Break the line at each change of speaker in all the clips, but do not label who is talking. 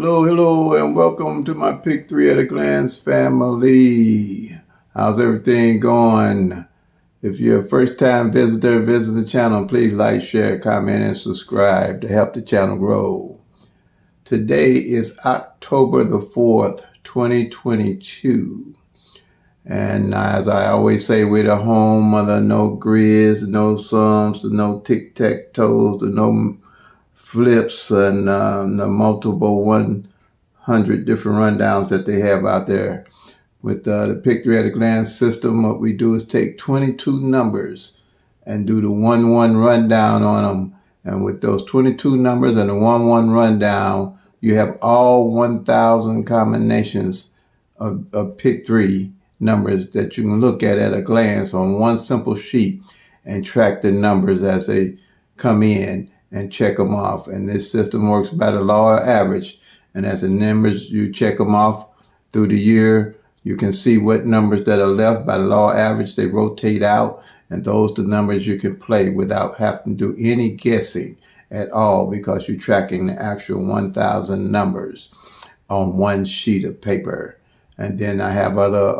Hello, and welcome to my Pick 3 at a Glance family. How's everything going? If you're a first-time visitor, visit the channel. Please like, share, comment, and subscribe to help the channel grow. Today is October the 4th, 2022. And as I always say, we're the home of the no grids, no sums, no tic-tac-toes, no flips, and the multiple 100 different rundowns that they have out there. With the Pick 3 at a Glance system, what we do is take 22 numbers and do the 1-1 rundown on them. And with those 22 numbers and the 1-1 rundown, you have all 1,000 combinations of Pick 3 numbers that you can look at a glance on one simple sheet and track the numbers as they come in and check them off. And this system works by the law of average. And as the numbers, you check them off through the year, you can see what numbers that are left by the law of average, they rotate out. And those are the numbers you can play without having to do any guessing at all, because you're tracking the actual 1,000 numbers on one sheet of paper. And then I have other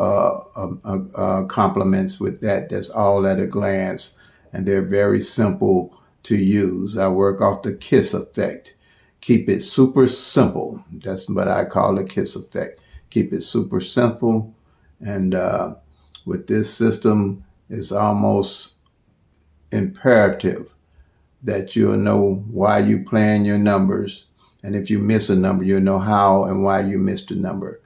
complements with that. That's all at a glance. And they're very simple to use. I work off the KISS effect. Keep it super simple. That's what I call the KISS effect. Keep it super simple. And with this system, it's almost imperative that you'll know why you plan your numbers. And if you miss a number, you'll know how and why you missed a number.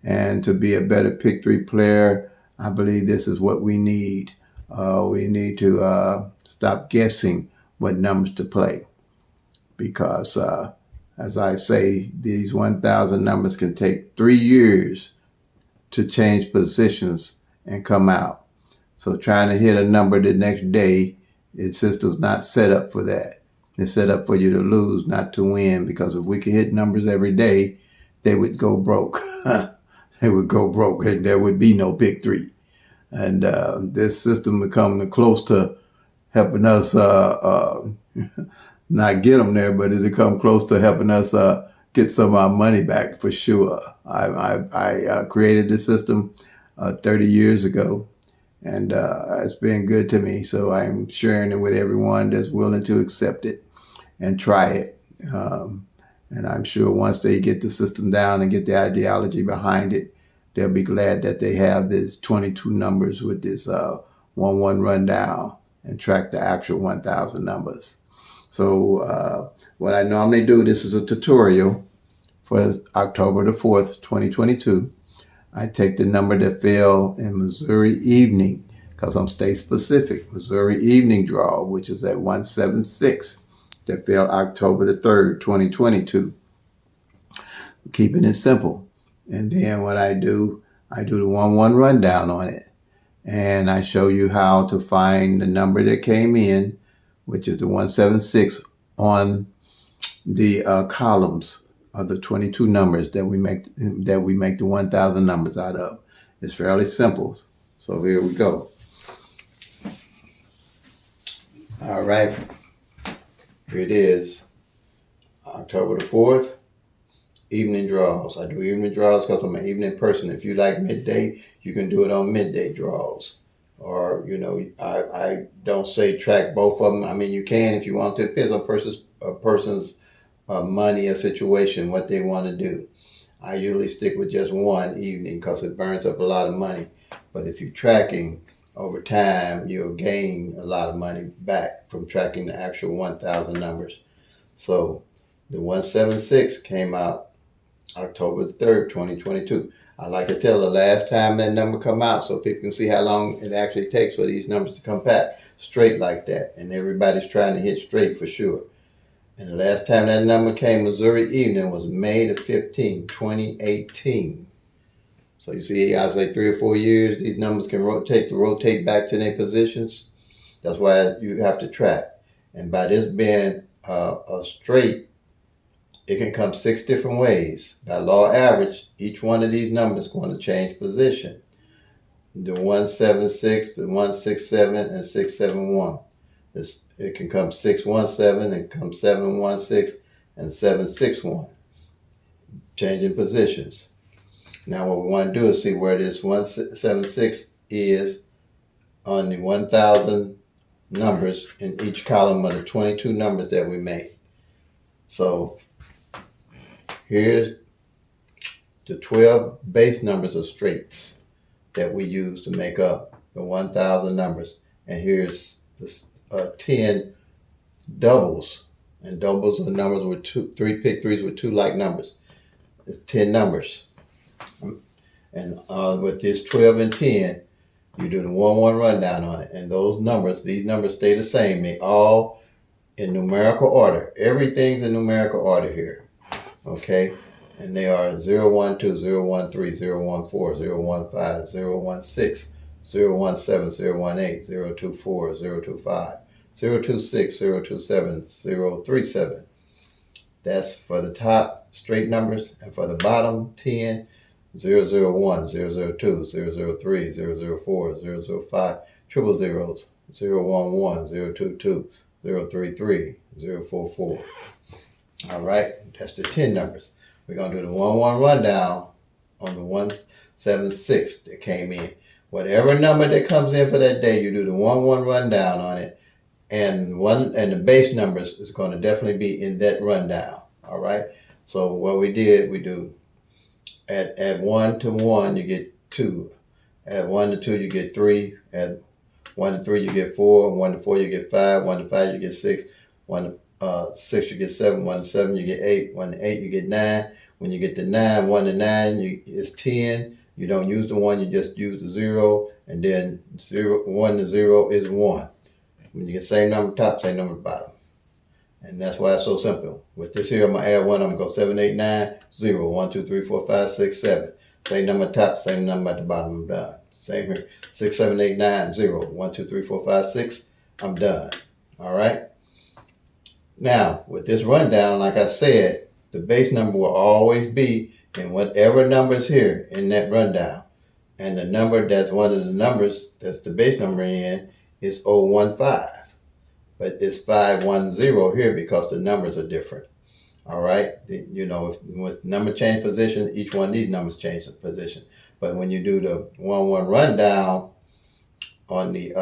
And to be a better Pick 3 player, I believe this is what we need. We need to stop guessing what numbers to play, because as I say, these 1,000 numbers can take 3 years to change positions and come out. So trying to hit a number the next day, its system's not set up for that. It's set up for you to lose, not to win, because if we could hit numbers every day, they would go broke. They would go broke, and there would be no Pick 3. And this system become close to helping us not get them there, but it'll come close to helping us get some of our money back for sure. I created this system 30 years ago, and it's been good to me. So I'm sharing it with everyone that's willing to accept it and try it. And I'm sure once they get the system down and get the ideology behind it, they'll be glad that they have this 22 numbers with this 1-1 rundown and track the actual 1,000 numbers. So what I normally do, this is a tutorial for October the 4th, 2022. I take the number that fell in Missouri evening, because I'm state specific. Missouri evening draw, which is at 176, that fell October the 3rd, 2022. Keeping it simple. And then what I do the 1-1 rundown on it. And I show you how to find the number that came in, which is the 176, on the columns of the 22 numbers that we make the 1,000 numbers out of. It's fairly simple. So here we go. All right. Here it is. October the 4th. Evening draws. I do evening draws because I'm an evening person. If you like midday, you can do it on midday draws. Or, I don't say track both of them. I mean, you can if you want to. It depends on a person's money or situation, what they want to do. I usually stick with just one evening because it burns up a lot of money. But if you're tracking over time, you'll gain a lot of money back from tracking the actual 1,000 numbers. So the 176 came out October the 3rd, 2022. I like to tell the last time that number come out so people can see how long it actually takes for these numbers to come back straight like that. And everybody's trying to hit straight for sure. And the last time that number came Missouri evening was May the 15th, 2018. So you see, I say 3 or 4 years, these numbers can rotate back to their positions. That's why you have to track. And by this being a straight, it can come 6 different ways. By law average, each one of these numbers is going to change position. The 176, the 167, and 671. It can come 617, and come 716, and 761. changing positions. Now what we want to do is see where this 176 is on the 1,000 numbers in each column of the 22 numbers that we made. So here's the 12 base numbers of straights that we use to make up the 1,000 numbers. And here's the 10 doubles. And doubles are numbers with three pick threes with two like numbers. It's 10 numbers. And with this 12 and 10, you do the 1-1 rundown on it. And these numbers stay the same. They all in numerical order. Everything's in numerical order here. Okay? And they are 0, 1, 2, 0, 1, 3, 0, 1, 4, 0, 1, 5, 0, 1, 6, 0, 1, 7, 0, 1, 8, 0, 2, 4, 0, 2, 5, 0, 2, 6, 0, 2, 7, 0, 3, 7. That's for the top straight numbers. And for the bottom 10, 0, 0, 1, 0, 0, 2, 0, 0, 3, 0, 0, 4, 0, 0, 5, triple zeros, 0, 1, 1, 0, 2, 2, 0, 3, 3, 0, 4, 4. All right, that's the 10 numbers. We're going to do the 1-1 rundown on the 176 that came in. Whatever number that comes in for that day, you do the 1-1 rundown on it, and the base numbers is going to definitely be in that rundown. All right. So what we do add 1 to 1, you get 2. Add 1 to 2, you get 3. Add 1 to 3, you get 4. 1 to 4, you get 5. 1 to 5, you get 6. 1 to 6, you get 7. 1 to 7, you get 8. 1 to 8, you get 9. When you get to 9, 1 to 9 is 10. You don't use the 1, you just use the 0. And then 1 to 0 is 1. When you get same number top, same number bottom. And that's why it's so simple. With this here, I'm going to add 1. I'm going to go 7, 8, 9, 0. 1, 2, 3, 4, 5, 6, 7. Same number top, same number at the bottom. I'm done. Same here. 6, 7, 8, 9, 0. 1, 2, 3, 4, 5, 6. I'm done. All right. Now, with this rundown, like I said, the base number will always be in whatever number is here in that rundown. And the number that's one of the numbers that's the base number in is 015. But it's 510 here because the numbers are different. All right. With number change position, each one of these numbers change the position. But when you do the 1-1 rundown on the,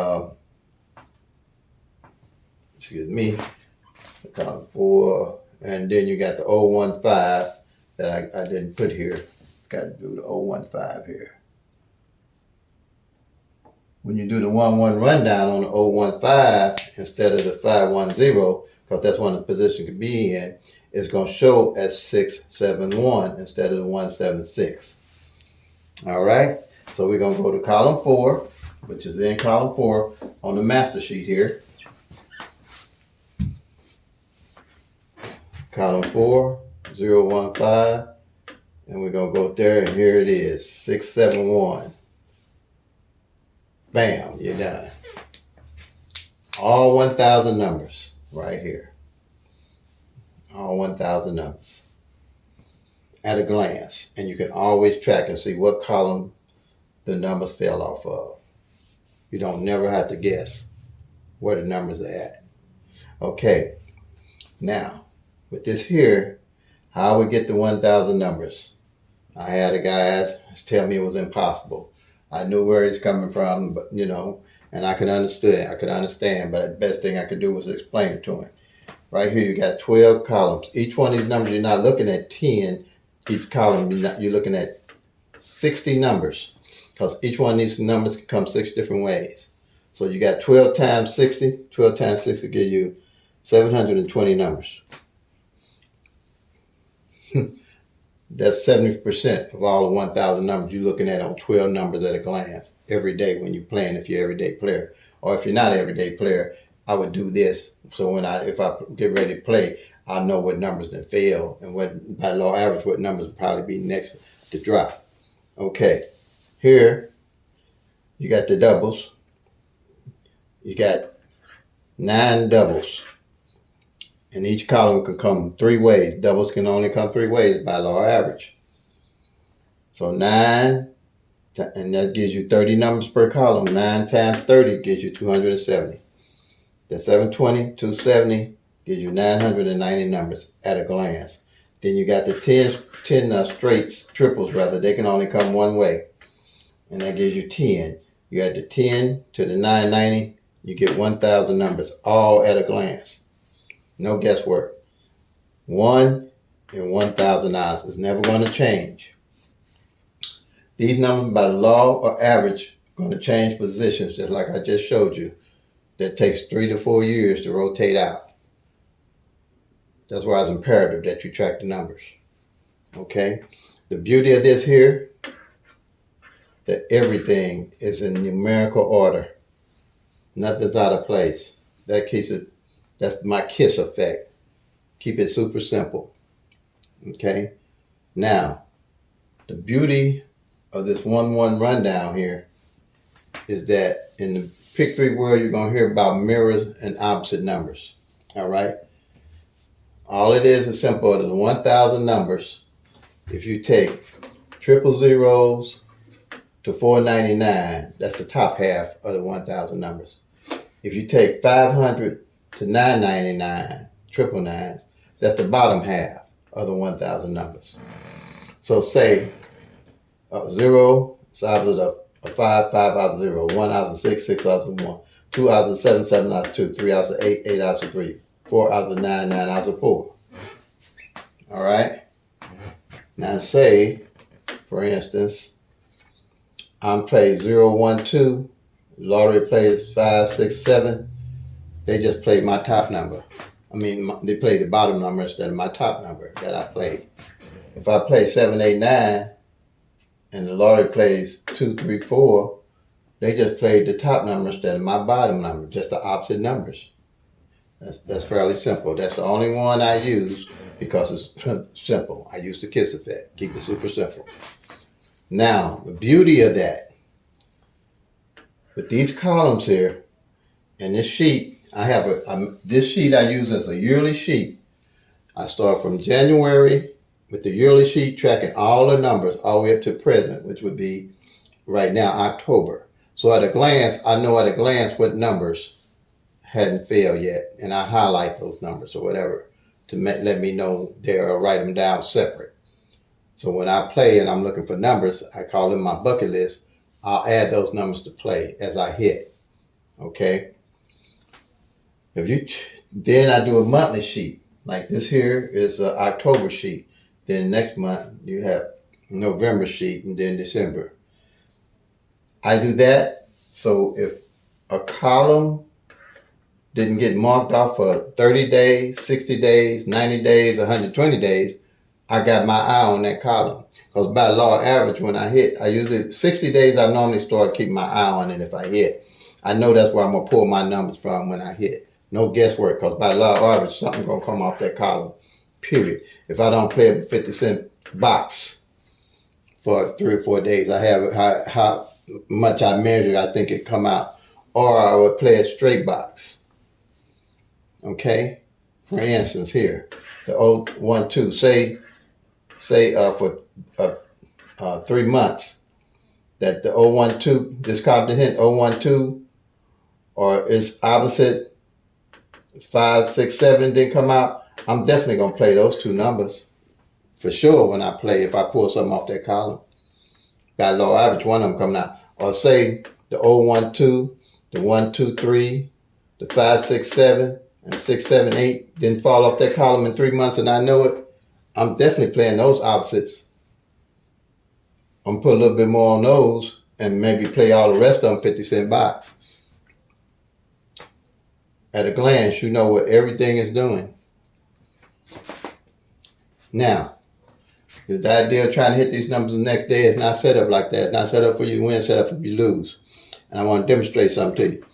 column 4, and then you got the 015 that I didn't put here. Got to do the 015 here. When you do the 1-1 rundown on the 015 instead of the 510, because that's one of the positions could be in, it's going to show as 671 instead of the 176. All right. So we're going to go to column 4, which is in column 4 on the master sheet here. Column 4, 015, and we're going to go there, and here it is, 671. Bam, you're done. All 1,000 numbers right here. All 1,000 numbers at a glance. And you can always track and see what column the numbers fell off of. You don't never have to guess where the numbers are at. Okay, now, with this here, how we get the 1,000 numbers? I had a guy tell me it was impossible. I knew where he's coming from, but and I could understand, but the best thing I could do was explain it to him. Right here, you got 12 columns. Each one of these numbers, you're not looking at 10. Each column, you're looking at 60 numbers, because each one of these numbers can come 6 different ways. So you got 12 times 60. 12 times 60 give you 720 numbers. That's 70% of all the 1,000 numbers you're looking at on 12 numbers at a glance every day when you're playing, if you're an everyday player. Or if you're not an everyday player, I would do this. So if I get ready to play, I know what numbers that fail and what, by law average, what numbers would probably be next to drop. Okay, here you got the doubles. You got 9 doubles. And each column can come 3 ways. Doubles can only come 3 ways by law average. So 9, and that gives you 30 numbers per column. 9 times 30 gives you 270. That's 720, 270 gives you 990 numbers at a glance. Then you got the 10 10 straights, triples rather. They can only come one way. And that gives you 10. You add the 10 to the 990, you get 1,000 numbers, all at a glance. No guesswork. 1 in 1,000 odds is never going to change. These numbers by law or average are going to change positions, just like I just showed you. That takes 3 to 4 years to rotate out. That's why it's imperative that you track the numbers. Okay? The beauty of this here, that everything is in numerical order. Nothing's out of place. That keeps it, that's my KISS effect. Keep it super simple. Okay? Now, the beauty of this 1-1 rundown here is that in the Pick 3 world, you're going to hear about mirrors and opposite numbers. All right? All it is simple. The 1,000 numbers, if you take triple zeros to 499, that's the top half of the 1,000 numbers. If you take 500 to 999, triple nines, that's the bottom half of the 1,000 numbers. So say 0 is opposite of a 5, 5 out of 0, 1 out of 6, 6 out of 1, 2 out of 7, 7 out of 2, 3 out of 8, 8 out of 3, 4 out of 9, 9 out of 4. All right? Now say, for instance, I'm playing 0, 1, 2. Lottery plays 5, 6, 7. They just played my top number. They played the bottom number instead of my top number that I played. If I play 7, 8, 9, and the lottery plays 2, 3, 4, they just played the top number instead of my bottom number, just the opposite numbers. That's fairly simple. That's the only one I use because it's simple. I use the KISS effect. Keep it super simple. Now, the beauty of that, with these columns here, and this sheet, I have this sheet I use as a yearly sheet. I start from January with the yearly sheet, tracking all the numbers all the way up to present, which would be right now October. So at a glance, I know at a glance what numbers hadn't failed yet, and I highlight those numbers or whatever to let me know there or write them down separate. So when I play and I'm looking for numbers, I call them my bucket list. I'll add those numbers to play as I hit. Okay. Then I do a monthly sheet. Like this here is an October sheet. Then next month you have November sheet, and then December. I do that so if a column didn't get marked off for 30 days, 60 days, 90 days, 120 days, I got my eye on that column. Because by law of average, when I hit, I usually, 60 days, I normally start keeping my eye on it if I hit. I know that's where I'm going to pull my numbers from when I hit. No guesswork, because by law of average, something's going to come off that column, period. If I don't play a 50-cent box for 3 or 4 days, I have how much I measure, I think it come out. Or I would play a straight box. Okay? For instance, here, the 1, 2, say for 3 months that the 1, 2, this copy hit 1, 2, or it's opposite 5, 6, 7 didn't come out, I'm definitely going to play those 2 numbers for sure when I play, if I pull something off that column. By law average, one of them coming out. Or say the 1, 2, the 1, 2, 3, the 5, 6, 7, and 6, 7, 8 didn't fall off that column in 3 months and I know it. I'm definitely playing those opposites. I'm going to put a little bit more on those and maybe play all the rest of them 50-cent box. At a glance, you know what everything is doing. Now, the idea of trying to hit these numbers the next day is not set up like that. It's not set up for you to win, set up for you to lose. And I want to demonstrate something to you.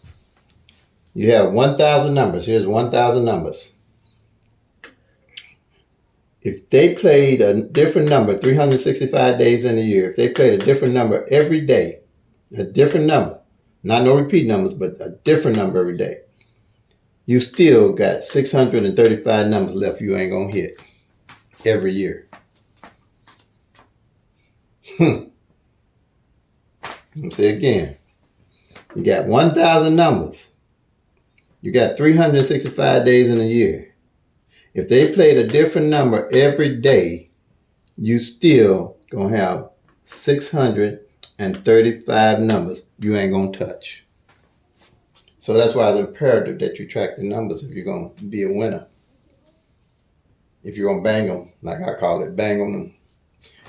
You have 1,000 numbers. Here's 1,000 numbers. If they played a different number 365 days in a year, if they played a different number every day, a different number, not no repeat numbers, but a different number every day, you still got 635 numbers left you ain't going to hit every year. Let me say it again. You got 1,000 numbers. You got 365 days in a year. If they played a different number every day, you still gonna have 635 numbers you ain't gonna touch. So that's why it's imperative that you track the numbers if you're gonna be a winner. If you're gonna bang them, like I call it, bang on them.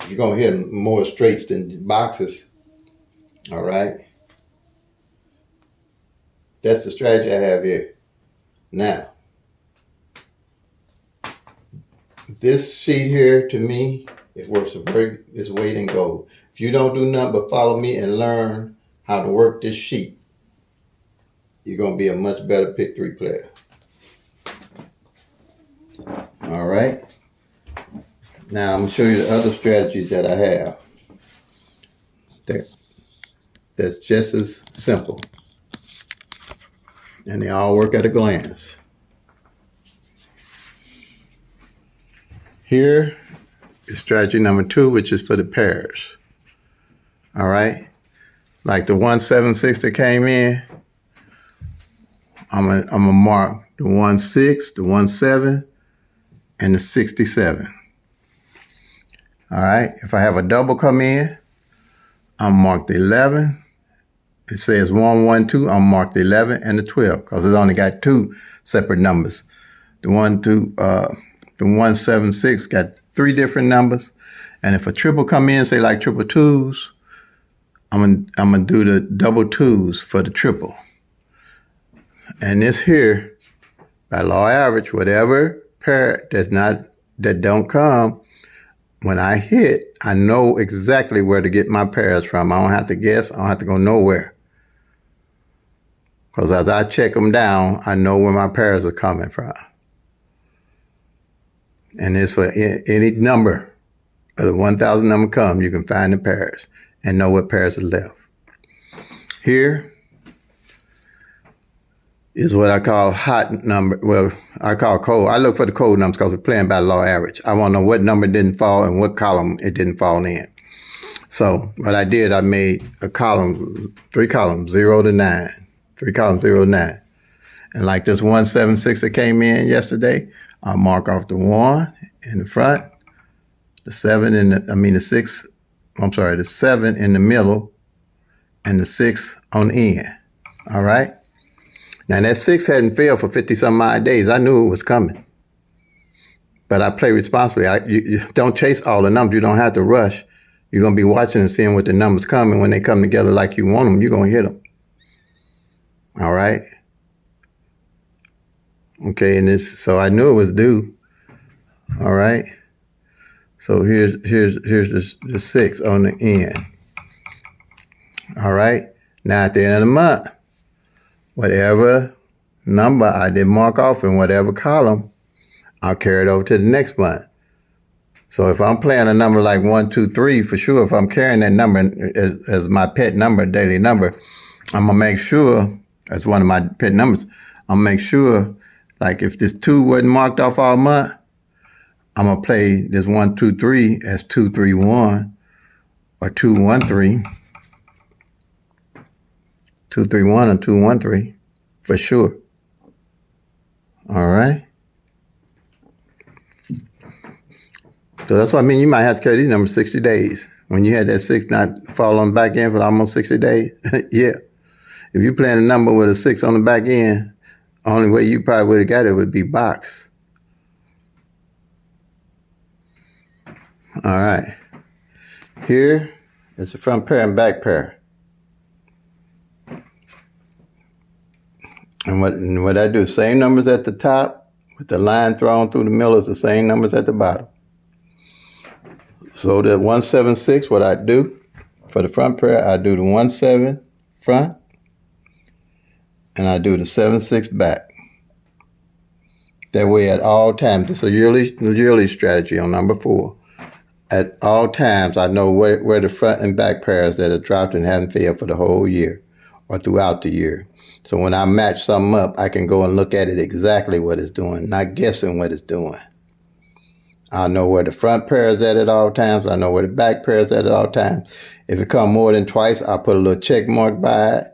If you're gonna hit more straights than boxes, all right? That's the strategy I have here. Now, this sheet here, to me, is worth its weight in gold. If you don't do nothing but follow me and learn how to work this sheet, you're going to be a much better pick 3 player. All right? Now, I'm going to show you the other strategies that I have. That's just as simple. And they all work at a glance. Here is strategy number 2, which is for the pairs. All right? Like the 176 that came in, I'm gonna mark the 16, the 17, and the 67. All right? If I have a double come in, I'm mark the 11. It says 112, I'm mark the 11 and the 12 because it's only got 2 separate numbers. The 176 got 3 different numbers. And if a triple come in, say like triple twos, I'm gonna do the double twos for the triple. And this here, by law average, whatever pair that don't come, when I hit, I know exactly where to get my pairs from. I don't have to guess. I don't have to go nowhere. Because as I check them down, I know where my pairs are coming from. And it's for any number of the 1,000 number come, you can find the pairs and know what pairs are left. Here is what I call hot number. Well, I call cold. I look for the cold numbers because we're playing by law average. I want to know what number didn't fall and what column it didn't fall in. So what I did, I made a column, 3 columns, 0 to 9. 3 columns, 0 to 9. And like this 176 that came in yesterday, I'll mark off the 1 in the front, the 7 in the 6, the 7 in the middle, and the 6 on the end. All right? Now that 6 hadn't failed for 50-some odd days. I knew it was coming. But I play responsibly. You don't chase all the numbers. You don't have to rush. You're going to be watching and seeing what the numbers come, and when they come together like you want them, you're going to hit them. All right? Okay, and so I knew it was due. All right? So here's the 6 on the end. All right? Now at the end of the month, whatever number I did mark off in whatever column, I'll carry it over to the next month. So if I'm playing a number like 1, 2, 3, for sure, if I'm carrying that number as my pet number, daily number, I'm going to make sure, that's one of my pet numbers, I'm going to make sure, like if this 2 wasn't marked off all month, I'm going to play this 1, 2, 3 as 2, 3, 1 or 2, 1, 3. 2, 3, 1 or 2, 1, 3 for sure. All right. So that's what I mean. You might have to carry these numbers 60 days. When you had that 6 not fall on the back end for almost 60 days, yeah. If you're playing a number with a 6 on the back end, only way you probably would have got it would be box. All right. Here is the front pair and back pair. And what I do, same numbers at the top, with the line thrown through the middle is the same numbers at the bottom. So the 176, what I do for the front pair, I do the 17 front, and I do the 76 back. That way at all times, it's a yearly strategy on number 4. At all times, I know where the front and back pairs that have dropped and haven't failed for the whole year or throughout the year. So when I match something up, I can go and look at it exactly what it's doing, not guessing what it's doing. I know where the front pair is at all times. I know where the back pair is at all times. If it comes more than twice, I'll put a little check mark by it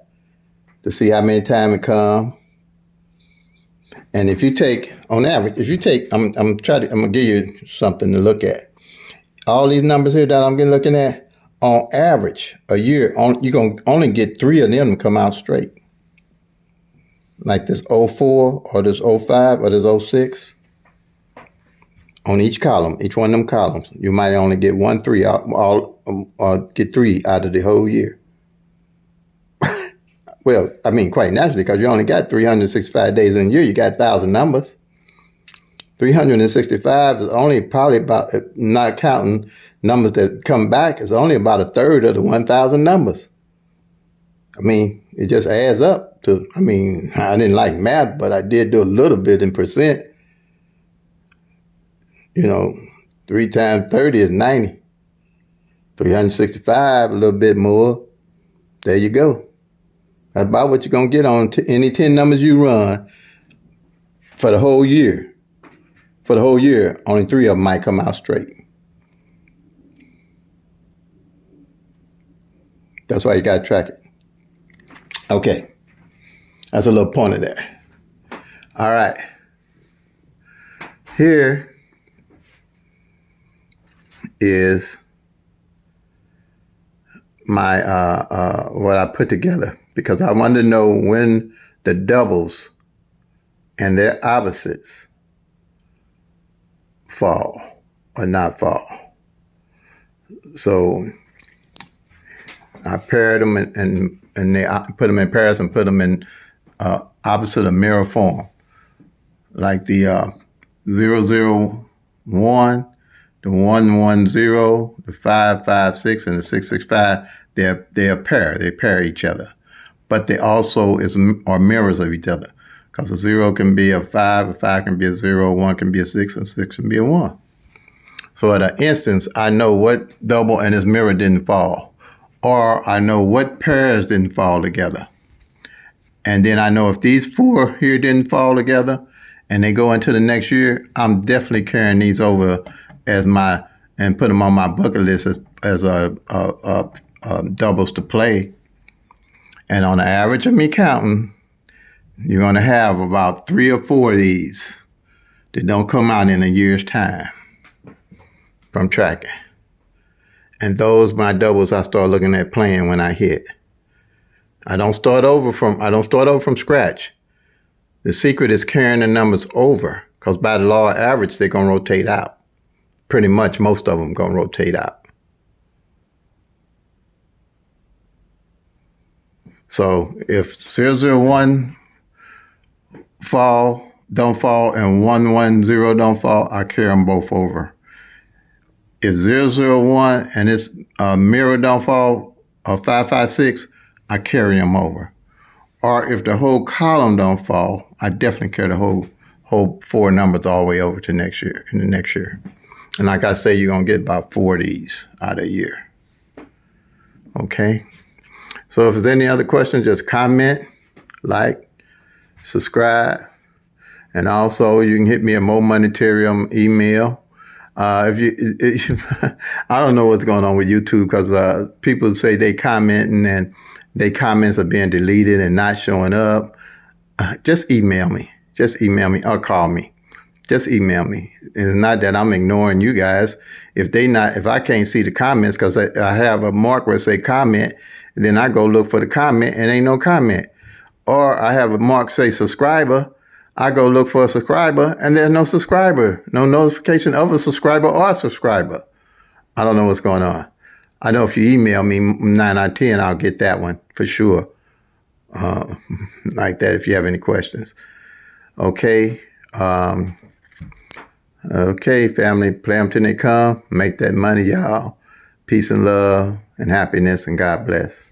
to see how many times it comes. And if you take, on average, I'm gonna give you something to look at. all these numbers here that I'm looking at, on average, a year, you're going to only get 3 of them to come out straight. Like this 04 or this 05 or this 06. On each column, each one of them columns, you might only get 1 3 or get 3 out of the whole year. Well, I mean, quite naturally, because you only got 365 days in a year, you got 1,000 numbers. 365 is only probably about, not counting numbers that come back, is only about a third of the 1,000 numbers. I mean, it just adds up to, I mean, I didn't like math, but I did do a little bit in percent. 3 times 30 is 90. 365, a little bit more. There you go. That's about what you're going to get on any 10 numbers you run for the whole year. For the whole year, only 3 of them might come out straight. That's why you got to track it. Okay. That's a little pointer there. All right. Here is my what I put together, because I wanted to know when the doubles and their opposites fall or not fall. So I paired them and they put them in pairs and put them in opposite of mirror form, like the 001. The 110, the 556, and the 665, they're a pair. They pair each other, but they also are mirrors of each other. Because a 0 can be a 5 can be a 0, 1 can be a 6, and 6 can be a 1. So at an instance, I know what double and its mirror didn't fall, or I know what pairs didn't fall together. And then I know if these 4 here didn't fall together, and they go into the next year, I'm definitely carrying these over and put them on my bucket list as doubles to play. And on the average of me counting, you're going to have about 3 or 4 of these that don't come out in a year's time from tracking. And those my doubles I start looking at playing when I hit. I don't start over from scratch. The secret is carrying the numbers over, because by the law of average, they're going to rotate out. Pretty much most of them going to rotate out. So if 001 don't fall, and 110 don't fall, I carry them both over. If 001 and its mirror don't fall, or 556, I carry them over. Or if the whole column don't fall, I definitely carry the whole 4 numbers all the way over to next year, in the next year. And like I say, you're going to get about 4 of these out of a year. Okay? So if there's any other questions, just comment, like, subscribe. And also, you can hit me at MoMonetarium email. I don't know what's going on with YouTube, because people say they commenting and their comments are being deleted and not showing up. Just email me. Just email me or call me. Just email me. It's not that I'm ignoring you guys. If I can't see the comments, because I have a mark where it say comment, and then I go look for the comment and ain't no comment. Or I have a mark say subscriber. I go look for a subscriber and there's no subscriber, no notification of a subscriber or a subscriber. I don't know what's going on. I know if you email me 9 out of 10, I'll get that one for sure. Like that, if you have any questions. Okay. Okay, family, play them till they come. Make that money, y'all. Peace and love and happiness, and God bless.